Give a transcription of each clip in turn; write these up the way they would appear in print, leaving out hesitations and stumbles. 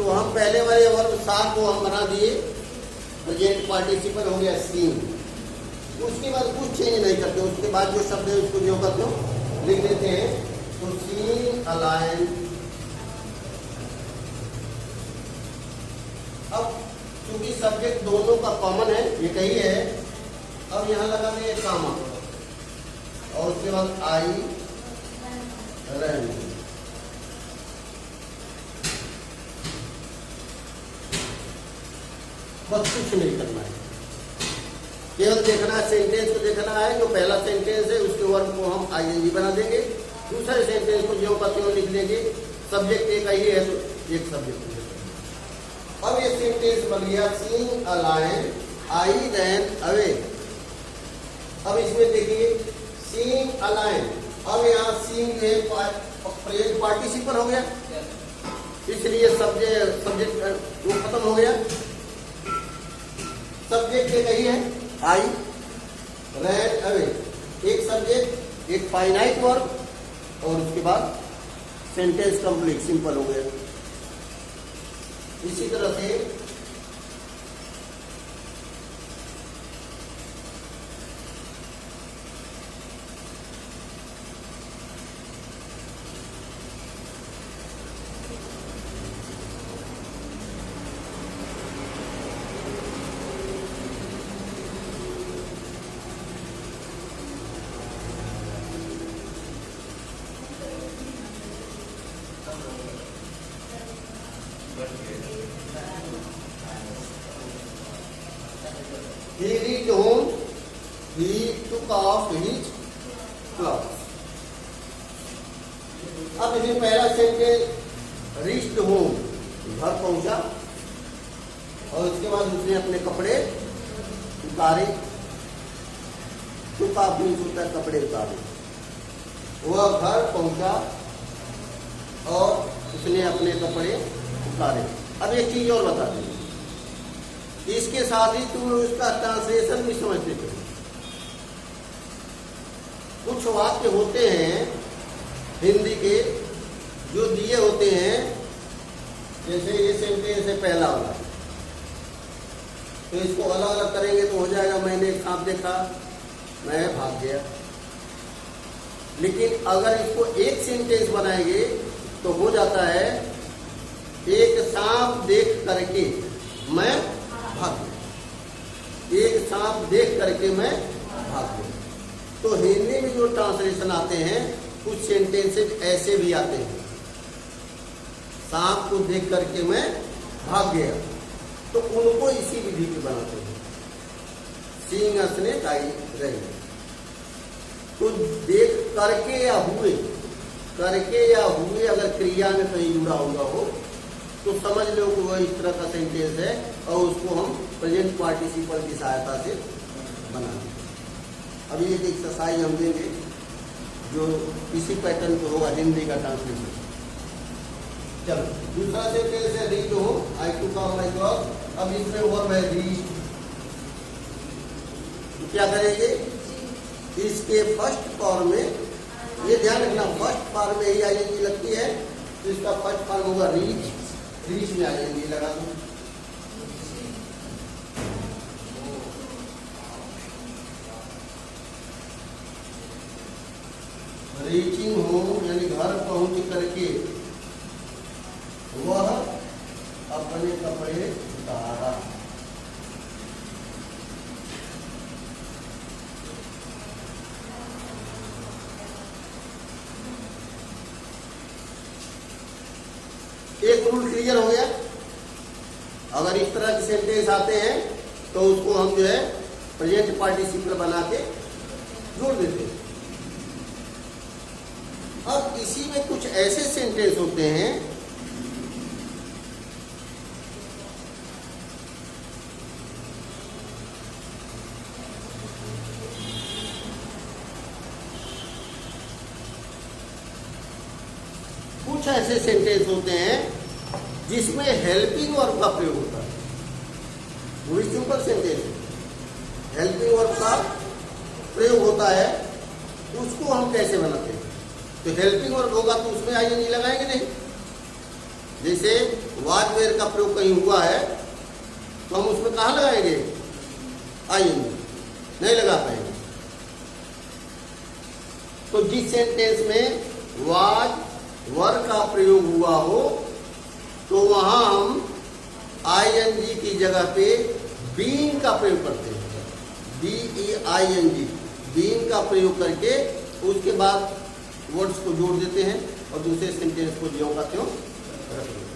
तो हम पहले वाले वर्ब सात को हम बना दिए, प्रेजेंट पार्टिसिपल हो गया सीन। उसके बाद कुछ चेंज नहीं करते, उसके बाद जो शब्द है उसको जो करते हो लिख देते हैं। तो सीन अलाइन, अब क्योंकि सब्जेक्ट दोनों का कॉमन है, ये कही है, अब यहां लगा देंगे कामा और उसके बाद आई रन। बस कुछ नहीं करना है, केवल देखना है सेंटेंस को, देखना है जो पहला सेंटेंस है उसके वर्ब को हम आईएनजी बना देंगे, दूसरे सेंटेंस को जो का त्यों लिख लेंगे। सब्जेक्ट एक आई है तो एक सब्जेक्ट। अब ये सेंटेंस बन गया seeing a lion I ran away. अब इसमें देखिए सीइंग अ लायन, अब यहाँ सीइंग है प्रेजेंट पार्टिसिपल हो गया, इसलिए सब्जेक्ट वो खत्म हो गया। सब्जेक्ट एक ही है आई रैन अवे, एक सब्जेक्ट एक फाइनाइट वर्ब और उसके बाद सेंटेंस कंप्लीट, सिंपल हो गया। इसी तरह से he reached home, he took off his clothes। अब इसमें पहला सेंटेंस रीच्ड होम, घर पहुंचा, और उसके बाद उसने अपने कपड़े उतारे। टुक ऑफ मीन्स होता है कपड़े उतारे। वह घर पहुंचा और उसने अपने कपड़े उतारे। अब एक चीज और बता दें, इसके साथ ही तुम उसका ट्रांसलेशन भी समझते थे। कुछ वाक्य होते हैं हिंदी के जो दिए होते हैं, जैसे ये सेंटेंस है पहला वाला, तो इसको अलग अलग करेंगे तो हो जाएगा मैंने एक सांप देखा, मैं भाग गया। लेकिन अगर इसको एक सेंटेंस बनाएंगे तो हो जाता है एक सांप देख करके मैं भाग गया, एक सांप देख करके मैं भाग गया। तो हिंदी में जो ट्रांसलेशन आते हैं कुछ सेंटेंसेज ऐसे भी आते हैं, सांप को देख करके मैं भाग गया, तो उनको इसी विधि के बनाते हैं, सीइंग अ स्नेक आई रैन। तो देख करके या हुए, करके या हुए अगर क्रिया में कहीं जुड़ा हुआ हो तो समझ लो कि वह इस तरह का सेंटेंस है और उसको हम प्रेजेंट पार्टिसिपल की सहायता से बना दें। अब ये एक्सरसाइज हम देंगे जो इसी पैटर्न पे होगा हिंदी का ट्रांसलेशन। चलो दूसरा सेंटेंस है रीच हो, आई टुक ऑफ माय क्लॉथ। अब इसमें वर्ब है रीच, क्या करेंगे इसके फर्स्ट फॉर्म में, ये ध्यान रखना फर्स्ट फॉर्म में ही आईएनजी लगती है, तो इसका फर्स्ट फॉर्म होगा रीच, रीच में आईएनजी लगा दो। रीचिंग होम यानी घर पहुंच करके वह अपने कपड़े उतारा। एक रूल क्लियर हो गया। अगर इस तरह के सेंटेंस आते हैं तो उसको हम जो है प्रेजेंट पार्टिसिपल बना के जोड़ देते हैं। अब इसी में कुछ ऐसे सेंटेंस होते हैं कुछ ऐसे सेंटेंस होते हैं जिसमें हेल्पिंग वर्ब का प्रयोग होता है। वो सिंपल सेंटेंस है, हेल्पिंग वर्ब का प्रयोग होता है, उसको हम कैसे बनाते हैं? तो हेल्पिंग वर्ब होगा तो उसमें आईएनजी लगाएंगे नहीं, जैसे वाज वेयर का प्रयोग कहीं हुआ है तो हम उसमें कहाँ लगाएंगे? आईएनजी, नहीं लगा पाएंगे। तो जिस सेंटेंस में वाज वर का प्रयोग हुआ हो तो वहां हम आईएनजी की जगह पे बीइंग का प्रयोग करते हैं। BEING, बीइंग का प्रयोग करके उसके बाद वर्ड्स को जोड़ देते हैं और दूसरे सेंटेंस को ज्यों का त्यों रख देते हैं।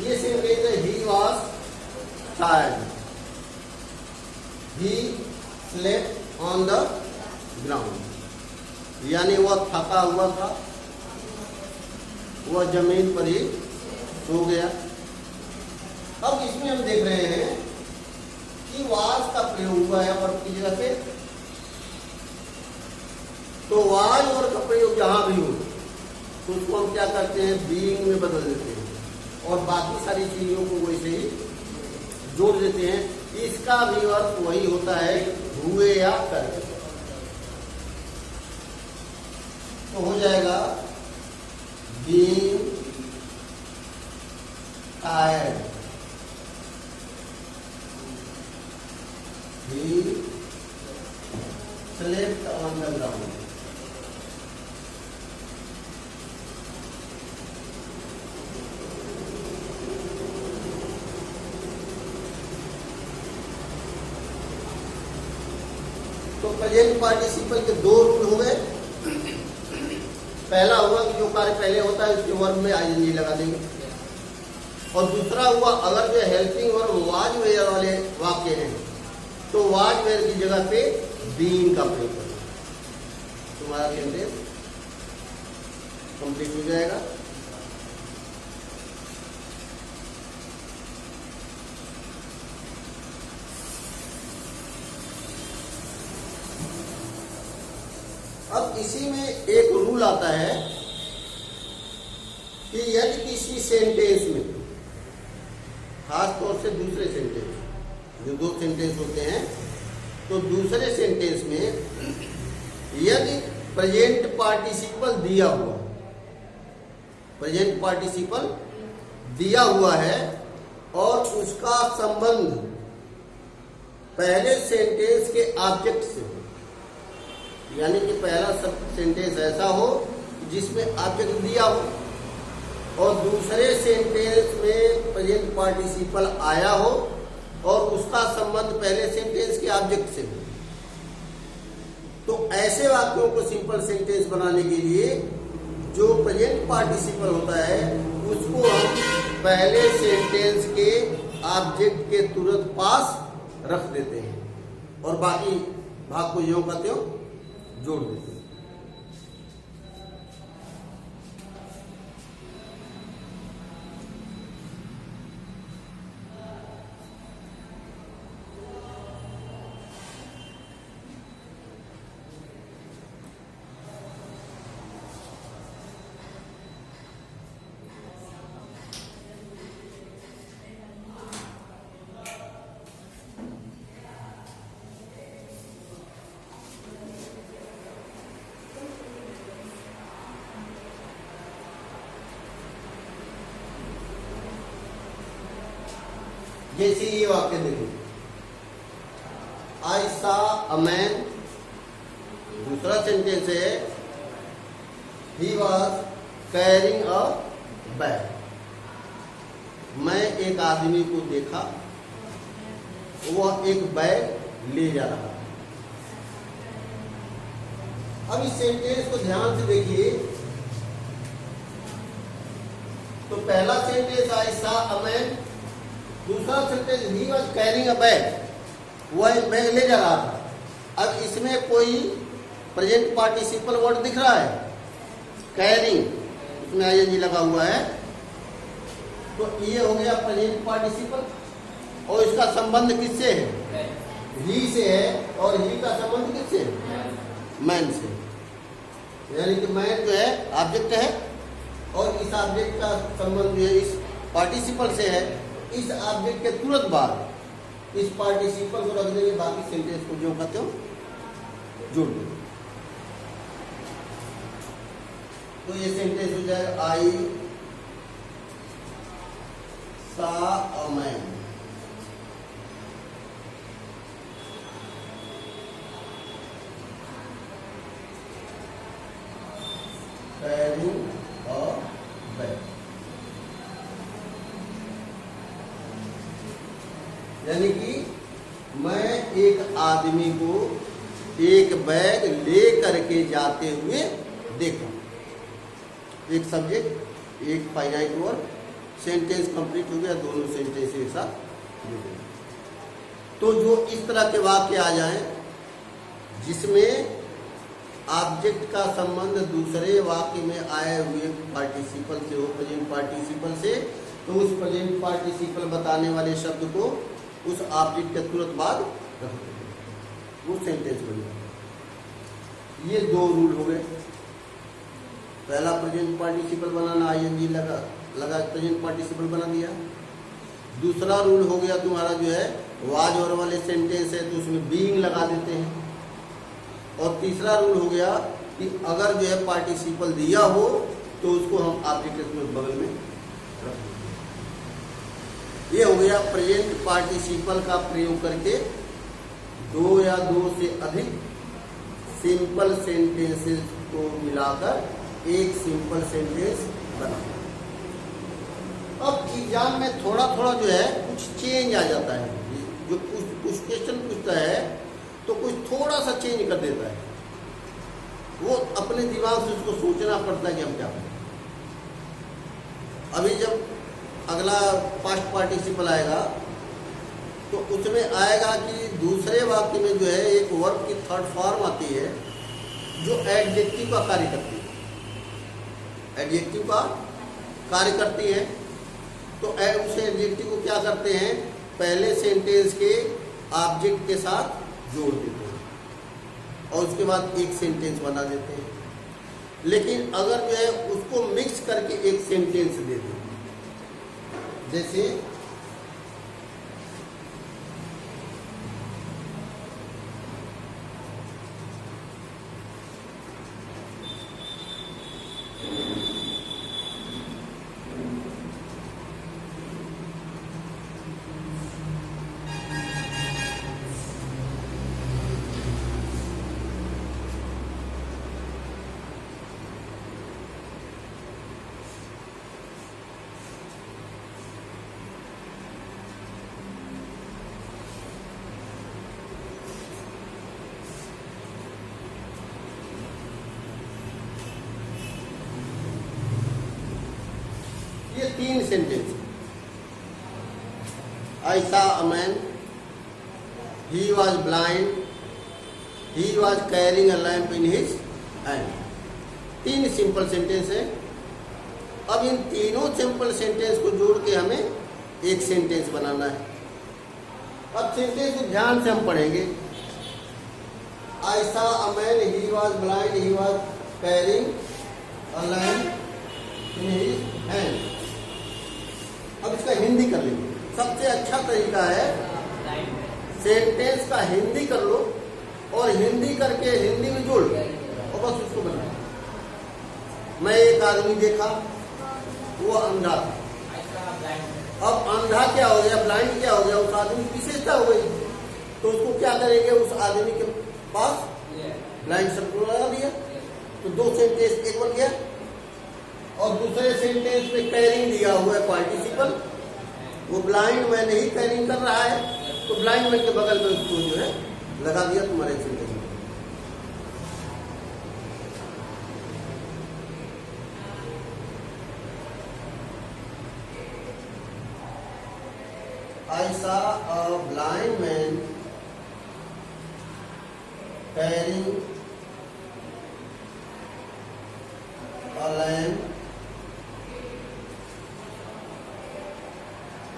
ये सेंटेंस है he was tired, he slept on the ground, यानी वह थका हुआ था, वह जमीन पर ही सो गया। अब इसमें हम देख रहे हैं कि वाज का प्रयोग हुआ है वर्ब की जगह पे, तो वाज वर्ब का प्रयोग जहां भी हो तो उसको हम क्या करते हैं? बीइंग में बदल देते हैं और बाकी सारी चीजों को वैसे ही जोड़ देते हैं। इसका भी अर्थ वही होता है, हुए या करके। तो हो जाएगा being tired, he slept on the ground. तो प्रेजेंट पार्टिसिपल के दो रूल हो गए। पहला हुआ कि जो कार्य पहले होता है उसके वर्ब में आईएनजी लगा देंगे, और दूसरा हुआ अगर जो हेल्पिंग वर्ब वाज वेयर वाले वाक्य हैं तो वाज वेयर की जगह पे बीइंग का प्रयोग करें, तुम्हारा सेंटेंस कंप्लीट हो जाएगा। अब इसी में एक रूल आता है कि यदि किसी सेंटेंस में, खास तौर से दूसरे सेंटेंस, जो दो सेंटेंस होते हैं, तो दूसरे सेंटेंस में यदि प्रेजेंट पार्टिसिपल दिया हुआ, प्रेजेंट पार्टिसिपल दिया हुआ है और उसका संबंध पहले सेंटेंस के ऑब्जेक्ट से हो, यानी कि पहला सब सेंटेंस ऐसा हो जिसमें ऑब्जेक्ट दिया हो और दूसरे सेंटेंस में प्रेजेंट पार्टिसिपल आया हो और उसका संबंध पहले सेंटेंस के ऑब्जेक्ट से हो, तो ऐसे वाक्यों को सिंपल सेंटेंस बनाने के लिए जो प्रेजेंट पार्टिसिपल होता है उसको हम पहले सेंटेंस के ऑब्जेक्ट के तुरंत पास रख देते हैं और बाकी भाग को यों का त्यों जोड़ देते हैं। जैसे ये वाक्य देखो, आई सा अ मैन, दूसरा सेंटेंस है he was carrying a bag, मैं एक आदमी को देखा वह एक बैग ले जा रहा। अब इस सेंटेंस को ध्यान से देखिए, तो पहला सेंटेंस आई सा अ मैन, दूसरा sentence he was carrying a bag. वह मैं ले जा रहा था। अब इसमें कोई प्रेजेंट पार्टिसिपल वर्ड दिख रहा है, कैरिंग, इसमें आईएनजी लगा हुआ है, तो ये हो गया प्रेजेंट पार्टिसिपल। और इसका संबंध किससे है? ही से है। और ही का संबंध किससे है? मैन से। यानी कि मैन जो है ऑब्जेक्ट है और इस ऑब्जेक्ट का संबंध जो है इस पार्टिसिपल से है। इस ऑब्जेक्ट के तुरंत बाद इस पार्टिसिपल को रख देंगे, बाकी सेंटेंस को जो कहते हो जोड़ देंगे। तो ये सेंटेंस हो जाएगा आई सा a man. carrying a bag। यानी कि मैं एक आदमी को एक बैग ले करके जाते हुए देखा। एक सब्जेक्ट, एक फाइनाइट वर्ब, सेंटेंस कंप्लीट हो गया, दोनों सेंटेंस एक साथ जुड़ गए। तो जो इस तरह के वाक्य आ जाएं जिसमें ऑब्जेक्ट का संबंध दूसरे वाक्य में आए हुए पार्टिसिपल से हो, प्रेजेंट पार्टिसिपल से, तो उस प्रेजेंट पार्टिसिपल बताने वाले शब्द को उस ऑब्जेक्ट के तुरंत बाद रख देंगे, वो सेंटेंस बन जाएगा। ये दो रूल हो गए। पहला प्रेजेंट पार्टिसिपल बनाना, आईएनजी लगा प्रेजेंट पार्टिसिपल बना दिया। दूसरा रूल हो गया तुम्हारा जो है वाज और वाले सेंटेंस है तो उसमें बीइंग लगा देते हैं। और तीसरा रूल हो गया कि अगर जो है पार्टिसिपल दिया हो तो उसको हम ऑब्जेक्ट में बगल में रख देंगे। ये हो गया प्रेजेंट पार्टिसिपल का प्रयोग करके दो या दो से अधिक सिंपल सेंटेंसेस को मिलाकर एक सिंपल सेंटेंस बनाना। अब एग्जाम में थोड़ा थोड़ा जो है कुछ चेंज आ जाता है, जो कुछ क्वेश्चन पूछता है तो कुछ थोड़ा सा चेंज कर देता है। वो अपने दिमाग से उसको सोचना पड़ता है कि हम क्या करें। अभी जब अगला पास्ट पार्टिसिपल आएगा तो उसमें आएगा कि दूसरे वाक्य में जो है एक वर्ब की थर्ड फॉर्म आती है जो एडजेक्टिव का कार्य करती है। एडजेक्टिव का कार्य करती है तो उस एडजेक्टिव को क्या करते हैं, पहले सेंटेंस के ऑब्जेक्ट के साथ जोड़ देते हैं और उसके बाद एक सेंटेंस बना देते हैं। लेकिन अगर जो है उसको मिक्स करके एक सेंटेंस दे दें, जैसे ये तीन sentence, I saw a man, he was blind, he was carrying a lamp in his hand। तीन सिंपल सेंटेंस है। अब इन तीनों सिंपल सेंटेंस को जोड़ के हमें एक सेंटेंस बनाना है। अब सेंटेंस को ध्यान से हम पढ़ेंगे। I saw a man, he was blind, he was carrying a lamp in his hand। अब इसका हिंदी कर लेंगे। सबसे अच्छा तरीका है सेंटेंस का हिंदी कर लो और हिंदी करके हिंदी में जोड़ लो और बस उसको बनाओ। मैं एक आदमी देखा, वो अंधा था। अब अंधा क्या हो गया, ब्लाइंड क्या हो गया, उस आदमी की विशेषता हो गई। तो उसको क्या करेंगे, उस आदमी के पास ब्लाइंड शब्द लगा दिया तो दो सेंटेंस एक बन गया। और दूसरे सेंटेंस में कैरिंग दिया हुआ है पार्टिसिपल, वो ब्लाइंड मैन ही कैरिंग कर रहा है तो ब्लाइंड मैन के बगल में उसको जो है लगा दिया तुम्हारे सेंटेंस में। I saw a blind man, carrying a lamp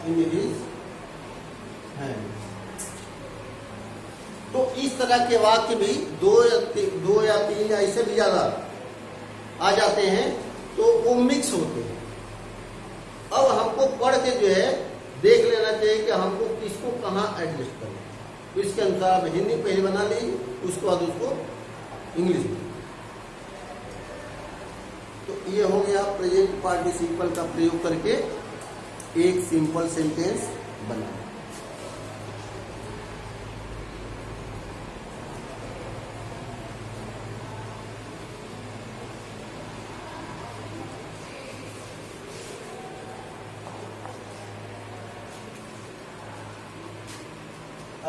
in his hand। तो इस तरह के वाक्य भी दो या तीन या इससे भी ज्यादा आ जाते हैं, तो वो मिक्स होते हैं। अब हमको पढ़ के जो है देख लेना चाहिए कि हमको किसको कहाँ एडजस्ट करना है। तो इसके अनुसार आप हिंदी पहले बना लीजिए, उसके बाद उसको इंग्लिश में। तो ये हो गया प्रेजेंट पार्टिसिपल का प्रयोग करके एक सिंपल सेंटेंस बना।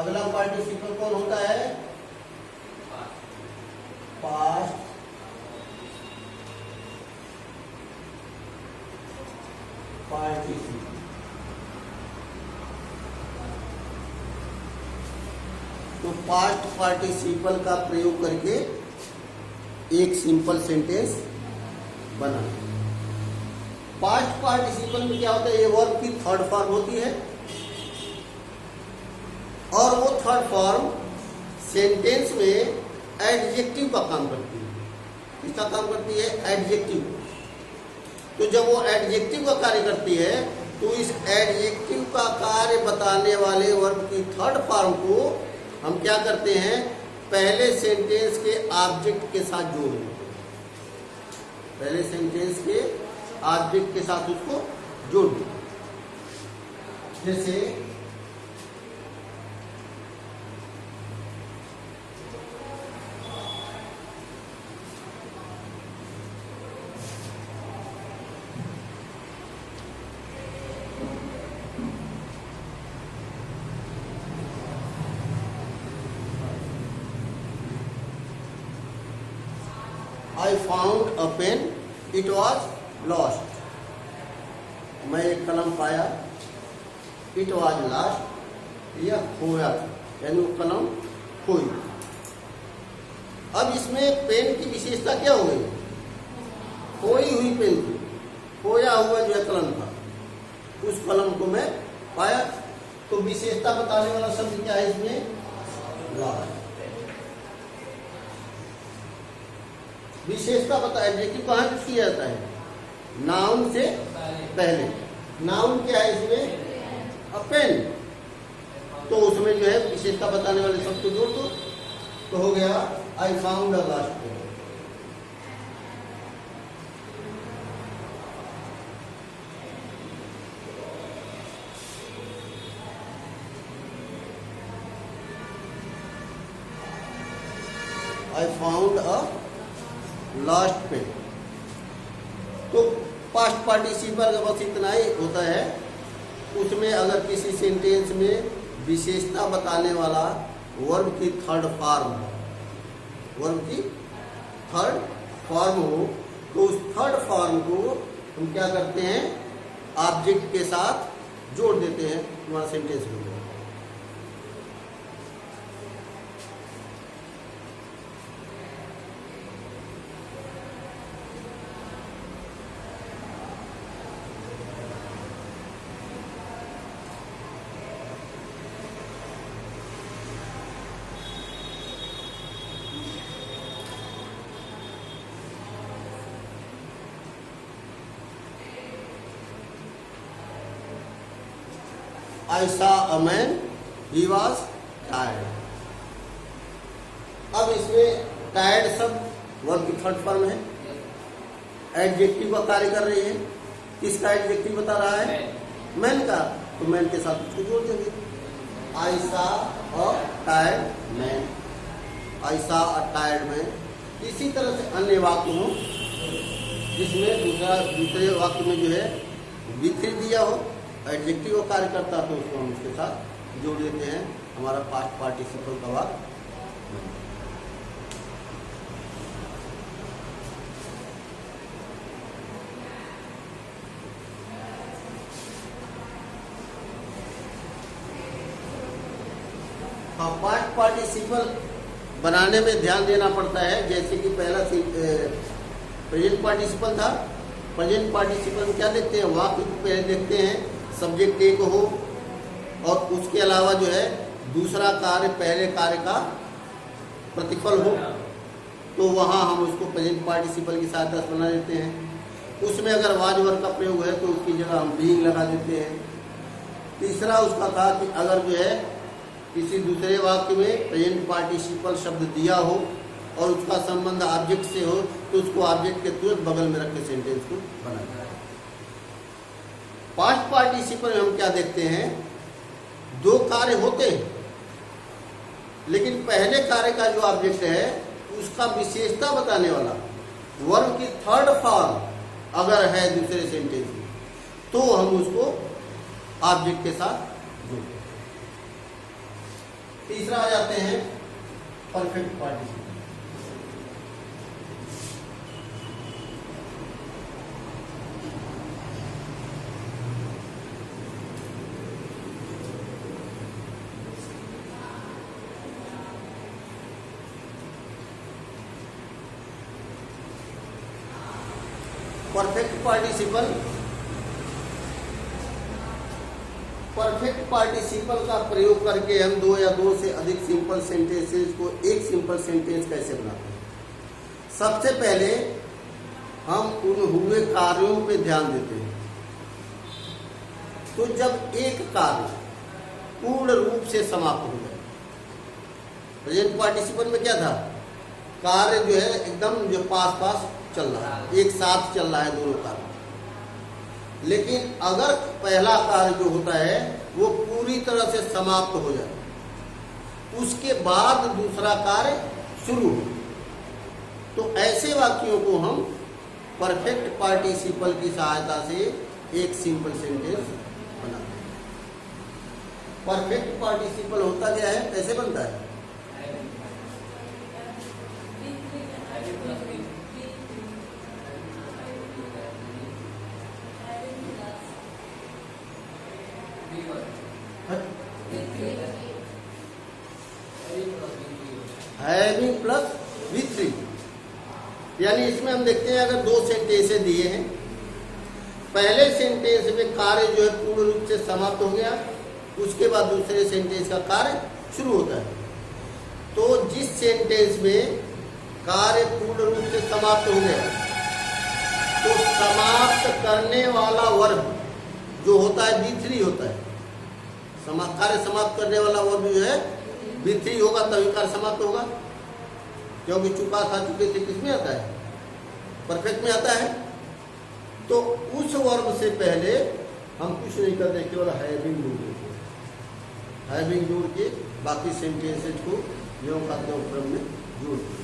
अगला पार्टिसिपल कौन होता है? Past participle. तो पास्ट पार्टिसिपल का प्रयोग करके एक सिंपल सेंटेंस बना। पास्ट पार्टिसिपल में क्या होता है? ये वर्ब की थर्ड फॉर्म होती है और वो थर्ड फॉर्म सेंटेंस में एडजेक्टिव का काम करती है। किसका काम करती है? एडजेक्टिव। तो जब वो एडजेक्टिव का कार्य करती है तो इस एडजेक्टिव का कार्य बताने वाले वर्ब की थर्ड फॉर्म को हम क्या करते हैं? पहले सेंटेंस के ऑब्जेक्ट के साथ जोड़ देते हैं। पहले सेंटेंस के ऑब्जेक्ट के साथ उसको जोड़ देते हैं। जैसे I found a pen, it was lost। मैं एक कलम पाया, it was lost, यह खोया था, यानी वो कलम खोई। अब इसमें पेन की विशेषता क्या हो गई? खोई हुई पेन थी, खोया हुआ जो कलम था, उस कलम को मैं पाया। तो विशेषता बताने वाला शब्द क्या है इसमें? लॉस्ट। विशेषता बता, एडजेक्टिव कहाँ यूज किया जाता है? नाउन से पहले। नाउन क्या है इसमें? अ पेन। तो उसमें जो है विशेषता बताने वाले शब्द को जोड़ दो, तो हो गया I found a lost pen. I found a last pen. तो पास्ट पार्टिसिपल का बस इतना ही होता है। उसमें अगर किसी सेंटेंस में विशेषता बताने वाला वर्ब की थर्ड फॉर्म हो, तो उस थर्ड फॉर्म को हम क्या करते हैं? ऑब्जेक्ट के साथ जोड़ देते हैं हमारा सेंटेंस में। I saw a man, he was tired। अब इसमें टायर्ड शब्द वर्ब की थर्ड फॉर्म है, एडजेक्टिव का कार्य कर रही है। किसका एडजेक्टिव बता रहा है? मैन का। तो मैन के साथ उसको जोड़ देंगे। I saw a tired man, I saw a tired man। इसी तरह से अन्य वाक्य हो जिसमें दूसरे वाक्य में जो है विथी दिया हो, एडजेक्टिव का कार्य करता है, तो उसको हम उसके साथ जोड़ देते हैं। हमारा पास्ट पार्टिसिपल का वाक्य। पास्ट पार्टिसिपल बनाने में ध्यान देना पड़ता है। जैसे कि पहला प्रेजेंट पार्टिसिपल था। प्रेजेंट पार्टिसिपल में क्या देखते हैं, वाक्य को पहले देखते हैं, सब्जेक्ट एक हो और उसके अलावा जो है दूसरा कार्य पहले कार्य का प्रतिफल हो, तो वहाँ हम उसको प्रेजेंट पार्टिसिपल की सहायता से बना देते हैं। उसमें अगर वाज वर्ग का प्रयोग है तो उसकी जगह हम बीइंग लगा देते हैं। तीसरा उसका था कि अगर जो है किसी दूसरे वाक्य में प्रेजेंट पार्टिसिपल शब्द दिया हो और उसका संबंध ऑब्जेक्ट से हो तो उसको ऑब्जेक्ट के तुरंत बगल में रख के सेंटेंस को बनाना है। पास्ट पार्टिसिपल में हम क्या देखते हैं, दो कार्य होते हैं लेकिन पहले कार्य का जो ऑब्जेक्ट है उसका विशेषता बताने वाला वर्ब की थर्ड फॉर्म अगर है दूसरे सेंटेंस में तो हम उसको ऑब्जेक्ट के साथ जोड़ते हैं। तीसरा आ जाते हैं परफेक्ट पार्टिसिपल। परफेक्ट पार्टिसिपल का प्रयोग करके हम दो या दो से अधिक सिंपल सेंटेंसेस को एक सिंपल सेंटेंस कैसे बनाते हैं। सबसे पहले हम उन हुए कार्यों पे ध्यान देते हैं। तो जब एक कार्य पूर्ण रूप से समाप्त हो जाए, प्रेजेंट पार्टिसिपल में क्या था, कार्य जो है एकदम जो पास पास चल रहा है, एक साथ चल रहा है दोनों कार्य। लेकिन अगर पहला कार्य जो होता है वो पूरी तरह से समाप्त हो जाए, उसके बाद दूसरा कार्य शुरू हो, तो ऐसे वाक्यों को हम परफेक्ट पार्टिसिपल की सहायता से एक सिंपल सेंटेंस बनाते हैं। परफेक्ट पार्टिसिपल होता क्या है, कैसे बनता है, हैविंग प्लस V3। यानी इसमें हम देखते हैं अगर दो सेंटेंसेस दिए हैं, पहले सेंटेंस में कार्य जो है पूर्ण रूप से समाप्त हो गया, उसके बाद दूसरे सेंटेंस का कार्य शुरू होता है। तो जिस सेंटेंस में कार्य पूर्ण रूप से समाप्त हो गया तो समाप्त करने वाला वर्ब जो होता है V3 होता है। कार्य समाप्त करने वाला वर्ब जो है V3 होगा, तभी कार्य समाप्त होगा, क्योंकि चुका था चुके थे किसमें आता है, परफेक्ट में आता है। तो उस वर्ब से पहले हम कुछ नहीं करते, केवल हैविंग जोड़ देते हैं। हैविंग जोड़ के बाकी सेंटेंसेज को यों का त्यों क्रम में जोड़ देते हैं।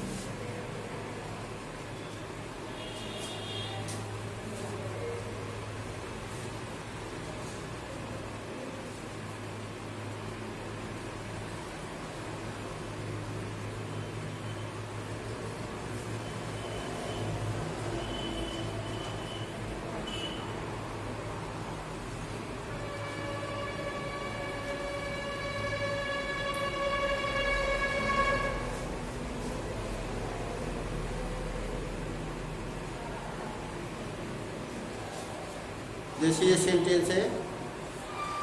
जैसे ये सेंटेंस है,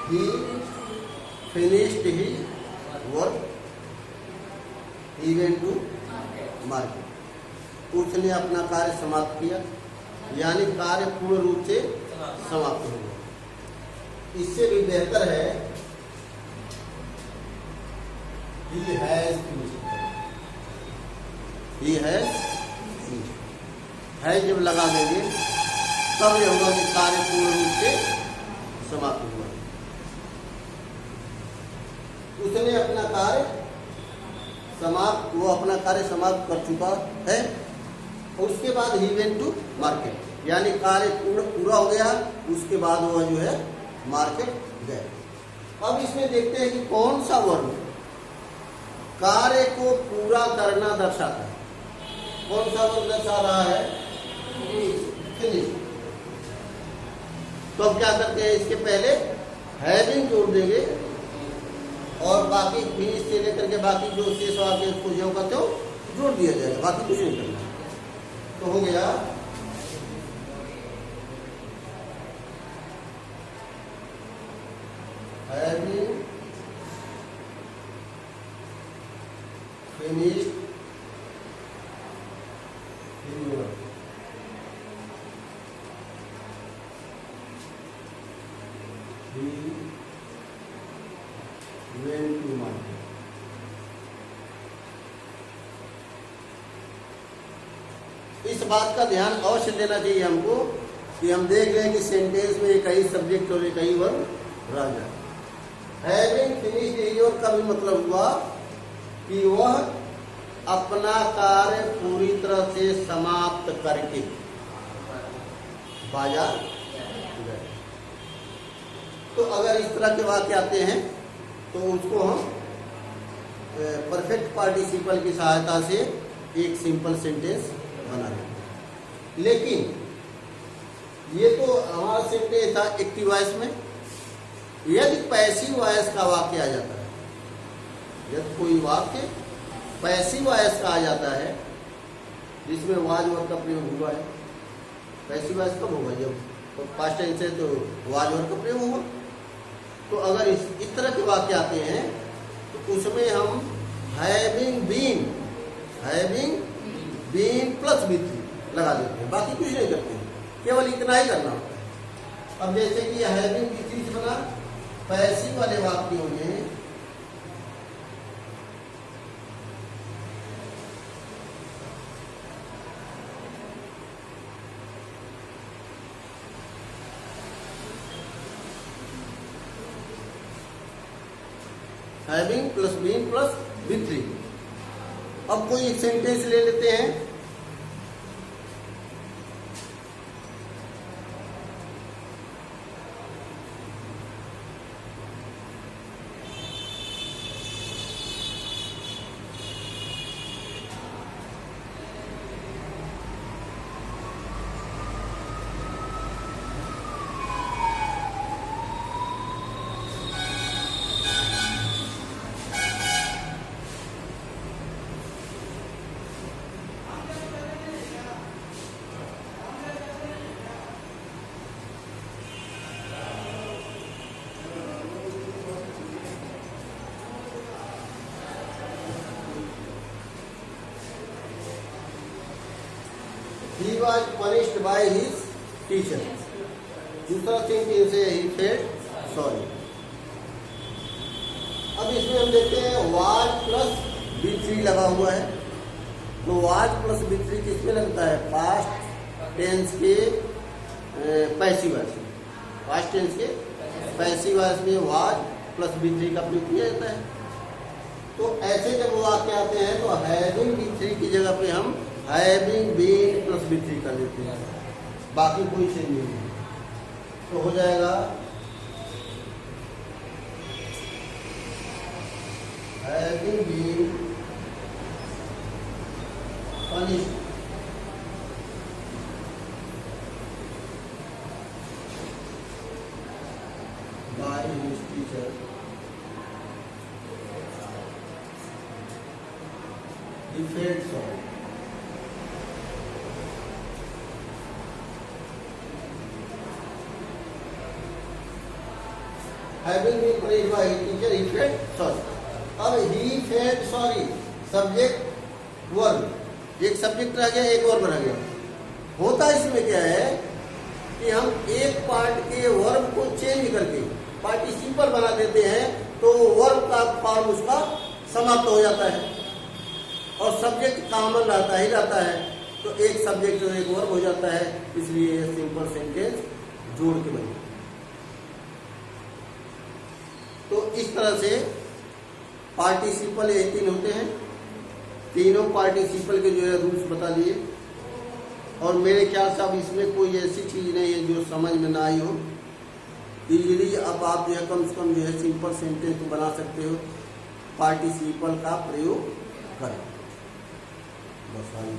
he finished his work, he went to market. उसने अपना कार्य समाप्त किया, यानी कार्य पूर्ण रूप से समाप्त हो गया। इससे भी बेहतर है he has finished। he has finished है जब लगा देंगे तब यह होगा कि कार्य पूर्ण रूप से समाप्त हुआ। उसने अपना कार्य समाप्त, वो अपना कार्य समाप्त कर चुका है। और उसके बाद ही वेंट टू मार्केट, यानी कार्य पूरा हो गया, उसके बाद वो जो है मार्केट गए। अब इसमें देखते हैं कि कौन सा वर्ब कार्य को पूरा करना दर्शाता है। कौन सा वर्ब दर्शा रहा है, फिनिश। तो अब क्या करते हैं, इसके पहले हैविंग जोड़ देंगे और बाकी फिनिश से लेकर के बाकी जो शेष वाक्य उसको जो करते हो जोड़ दिया जाएगा, बाकी कुछ नहीं करना। तो हो गया having finished your he went to market. इस बात का ध्यान अवश्य देना चाहिए हमको कि हम देख रहे हैं कि सेंटेंस में एक ही सब्जेक्ट और एक ही वर्ब रह जाए। हैविंग फिनिश्ड योर का भी मतलब हुआ कि वह अपना कार्य पूरी तरह से समाप्त करके बाजार गए। तो अगर इस तरह के वाक्य आते हैं तो उसको हम परफेक्ट पार्टिसिपल की सहायता से एक सिंपल सेंटेंस बना देंगे। लेकिन ये तो हमारा सेंटेंस था एक्टिव वॉइस में। यदि पैसिव वॉइस का वाक्य आ जाता है, यदि कोई वाक्य पैसिव वॉइस का आ जाता है जिसमें वाज वर्ड का प्रयोग हुआ है, पैसिव वॉइस कब होगा? जब पास्ट टेंस है तो वाज वर्ड का प्रयोग होगा। तो अगर इस तरह के वाक्य आते हैं तो उसमें हम हैविंग बीन प्लस बीन लगा देते हैं, बाकी कुछ नहीं करते हैं, केवल इतना ही करना होता है। अब जैसे कि हैविंग बीन से बना पैसिव वाले वाक्यों में having plus been plus B3। अब कोई एक सेंटेंस ले लेते हैं। He was punished by his teacher. दूसरा सेंटेंस है he felt sorry। अब इसमें हम देखते हैं was प्लस B3 लगा हुआ है। तो was प्लस B3 किसमें लगता है? पास्ट टेंस के पैसिव वॉइस में। पास्ट टेंस के पैसिव वॉइस में was प्लस B3 का प्रयोग किया जाता है। तो ऐसे जब वाक्य आते हैं तो हैविंग B3 की जगह पे हम हैविंग बीन प्लस B3 कर देते हैं, बाकी कोई चीज नहीं है। तो हो जाएगा having been punished by his teacher he felt sorry। Having been praised by his teacher, he felt sorry। अब he felt sorry subject verb, एक सब्जेक्ट रह गया, एक वर्ब रह गया। होता इसमें क्या है कि हम एक पार्ट के वर्ब को चेंज करके पार्टिसिपल बना देते हैं तो वर्ब का फॉर्म उसका समाप्त हो जाता है और सब्जेक्ट कॉमन रहता ही रहता है। तो एक सब्जेक्ट और एक वर्ब हो जाता है, इसलिए सिंपल सेंटेंस जोड़ के बने। तो इस तरह से पार्टिसिपल ये 3 होते हैं। तीनों पार्टिसिपल के जो है रूल्स बता दिए। और मेरे ख्याल से अब इसमें कोई ऐसी चीज़ नहीं है जो समझ में ना आई हो। इजीली अब आप जो है कम से कम जो है सिंपल सेंटेंस तो बना सकते हो, पार्टिसिपल का प्रयोग करें। बस आगे